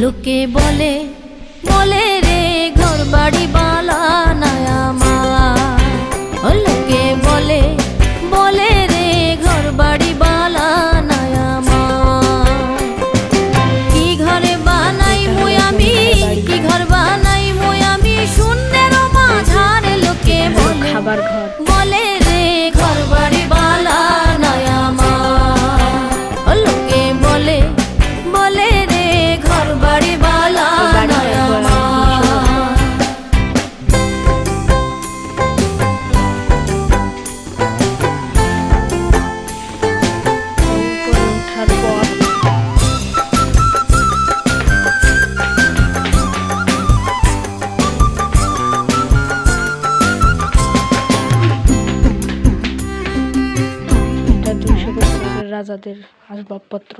লোকে বলে বলে রে ঘর বাড়ি বালা নাই আমার। ও লোকে বলে বলে রে ঘর বাড়ি বালা নাই আমার। কি ঘরে বানাই মুই আমি, কি ঘর বানাই মুই আমি, শূন্যের মাঝারে লোকে বলে খাবার ঘর বলে রে ঘর বাড়ি বালা নাই আমার। ও লোকে বলে বলে রে ঘর বাড়ি বালা নাই আমার। ওঠার পর এটা 200 বছরের রাজাদের আসবাবপত্র।